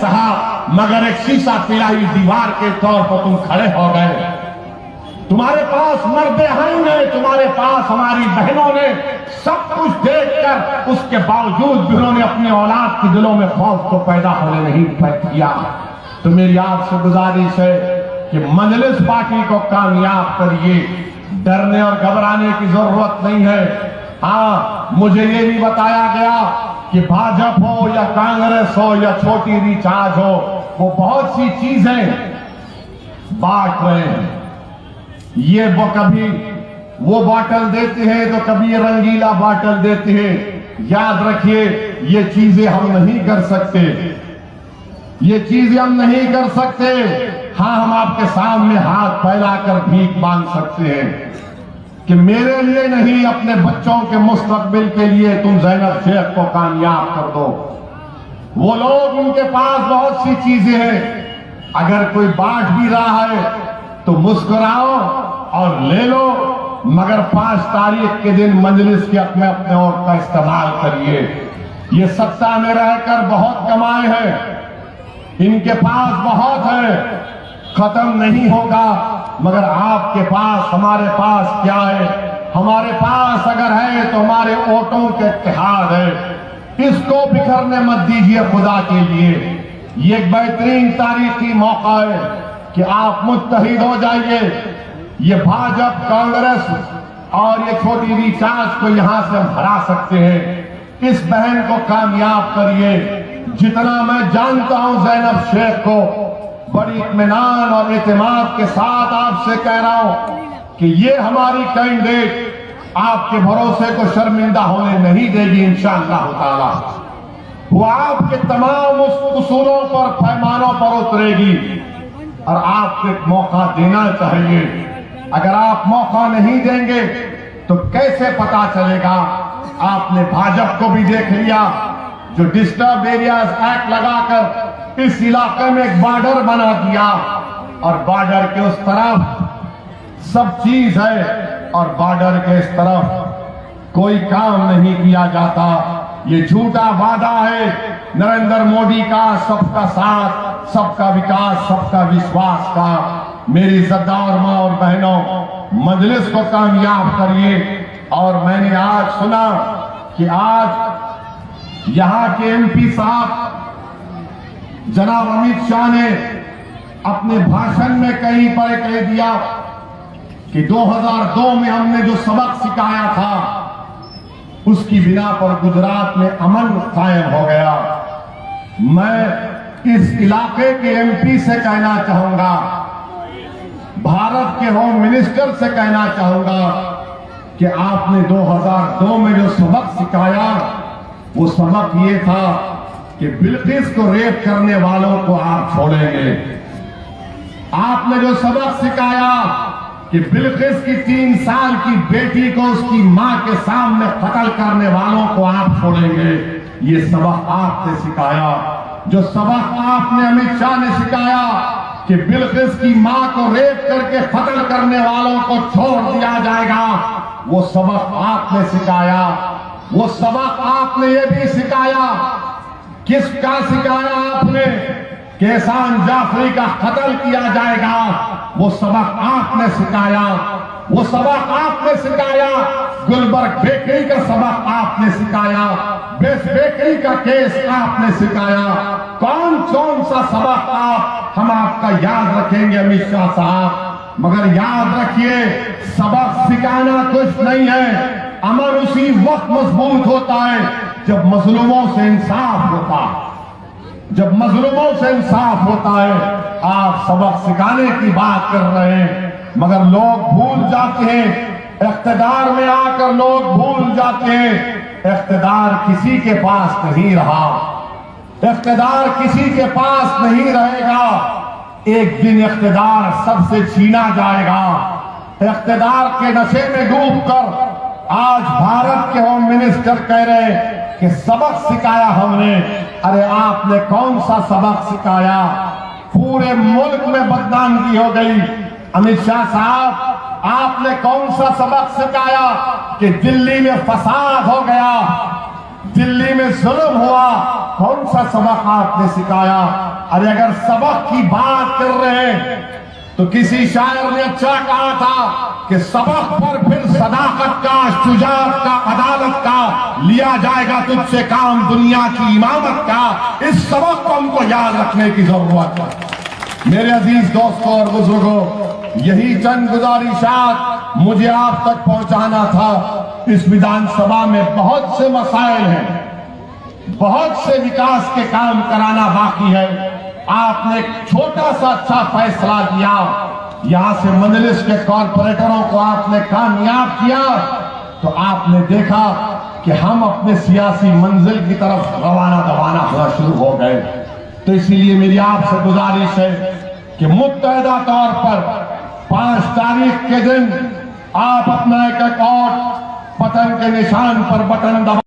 सहा, मगर एक शीशा पिलाई दीवार के तौर पर तुम खड़े हो गए। तुम्हारे पास मर्दे हैं ने, तुम्हारे पास हमारी बहनों ने सब कुछ देखकर उसके बावजूद भी उन्होंने अपनी औलाद के दिलों में खौफ को पैदा होने नहीं किया। तो मेरी आपसे गुजारिश है कि मजलिस पार्टी को कामयाब करिए, डरने और घबराने की जरूरत नहीं है। हाँ, मुझे ये भी बताया गया कि भाजपा हो या कांग्रेस हो या छोटी रिचार्ज हो, वो बहुत सी चीजें बांट रहे हैं। ये वो कभी वो बॉटल देते हैं तो कभी ये रंगीला बॉटल देते हैं। याद रखिए, ये चीजें हम नहीं कर सकते, ये चीजें हम नहीं कर सकते। हाँ, हम आपके सामने हाथ फैलाकर भीख मांग सकते हैं कि मेरे लिए नहीं, अपने बच्चों के मुस्तकबिल के लिए तुम ज़ैनब शेख को कामयाब कर दो। वो लोग, उनके पास बहुत सी चीजें हैं, अगर कोई बांट भी रहा है तो मुस्कुराओ और ले लो, मगर 5 तारीख के दिन मजलिस के अपने अपने और का इस्तेमाल करिए। ये सत्ता में रहकर बहुत कमाए हैं, इनके पास बहुत है, खत्म नहीं होगा। मगर आपके पास, हमारे पास क्या है? हमारे पास अगर है तो हमारे वोटों के इत्तेहाद है। इसको बिखरने मत दीजिए खुदा के लिए। ये एक बेहतरीन तारीखी मौका है कि आप मुत्तहिद हो जाइए। ये भाजपा, कांग्रेस और ये छोटी रिचार्ज को यहां से हम हरा सकते हैं। इस बहन को कामयाब करिए। जितना मैं जानता हूं ज़ैनब शेख को, बड़ी इत्मीनान और एतमाद के साथ आपसे कह रहा हूं कि ये हमारी कैंडिडेट आपके भरोसे को शर्मिंदा होने नहीं देगी इंशाअल्लाह ताला। वो आपके तमाम उसूलों पर, पैमानों पर उतरेगी और आपको एक मौका देना चाहिए। अगर आप मौका नहीं देंगे तो कैसे पता चलेगा? आपने भाजपा को भी देख लिया, जो डिस्टर्ब एरियाज एक्ट लगाकर इस इलाके में एक बॉर्डर बना दिया और बॉर्डर के उस तरफ सब चीज है और बॉर्डर के इस तरफ कोई काम नहीं किया जाता। ये झूठा वादा है नरेंद्र मोदी का, सबका साथ, सबका विकास, सबका विश्वास का। मेरी इज्जतदार मां और बहनों, मजलिस को कामयाब करिए। और मैंने आज सुना कि आज यहां के एमपी साहब जनाब अमित शाह ने अपने भाषण में कहीं पर कह दिया कि 2002 में हमने जो सबक सिखाया था उसकी बिना पर गुजरात में अमन कायम हो गया। मैं इस इलाके के एमपी से कहना चाहूंगा, भारत के होम मिनिस्टर से कहना चाहूंगा कि आपने 2002 में जो सबक सिखाया वो सबक ये था कि बिल्किस को रेप करने वालों को आप छोड़ेंगे। आपने जो सबक सिखाया कि बिल्किस की 3 साल की बेटी को उसकी मां के सामने कत्ल करने वालों को आप छोड़ेंगे, ये सबक आपने सिखाया। जो सबक आपने अमित शाह ने सिखाया कि बिल्किस की मां को रेप करके कत्ल करने वालों को छोड़ दिया जाएगा, वो सबक आपने सिखाया। वो सबक आपने ये भी सिखाया, किसका सिखाया आपने? कि एहसान जाफरी का कत्ल किया जाएगा, वो सबक आपने सिखाया। वो सबक आपने सिखाया। गुलबर्ग बेकरी का सबक आपने सिखाया। बेस बेकरी का केस आपने सिखाया। कौन सा सबक हम आपका याद रखेंगे अमित शाह साहब? मगर याद रखिए, सबक सिखाना कुछ नहीं है। अमन उसी वक्त मजबूत होता है जब मजलूमों से इंसाफ होता है। जब मजलूमों से इंसाफ होता है। आप सबक सिखाने की बात कर रहे हैं, मगर लोग भूल जाते हैं। इख्तिदार में आकर लोग भूल जाते हैं इख्तिदार किसी के पास नहीं रहा, इख्तिदार किसी के पास नहीं रहेगा। एक दिन इख्तिदार सबसे छीना जाएगा। इख्तिदार के नशे में डूबकर आज भारत के होम मिनिस्टर कह रहे हैं कि सबक सिखाया हमने। अरे आपने कौन सा सबक सिखाया? पूरे मुल्क में बदनामी हो गई। अमित शाह साहब, आपने कौन सा सबक सिखाया कि दिल्ली में फसाद हो गया, दिल्ली में जुल्म हुआ, कौन सा सबक आपने सिखाया? अरे अगर सबक की बात कर रहे हैं तो किसी शायर ने अच्छा कहा था कि सबक पर फिर सदाकत का, शुजाअत का, अदालत का लिया जाएगा तुझसे काम, दुनिया की इमामत का। इस सबक को हमको याद रखने की जरूरत है। मेरे अजीज दोस्तों और बुजुर्गों, यही चंद गुजारिशात मुझे आप तक पहुंचाना था। इस विधानसभा में बहुत से मसाइल हैं, बहुत से विकास के काम कराना बाकी है। आपने एक छोटा सा अच्छा फैसला किया, यहां से मजलिस के कॉर्पोरेटरों को आपने कामयाब किया, तो आपने देखा कि हम अपने सियासी मंजिल की तरफ रवाना होना शुरू हो गए। तो इसीलिए मेरी आपसे गुजारिश है कि मुत्तहदा तौर पर 5 तारीख के दिन आप अपना एक वोट बटन के निशान पर बटन दबा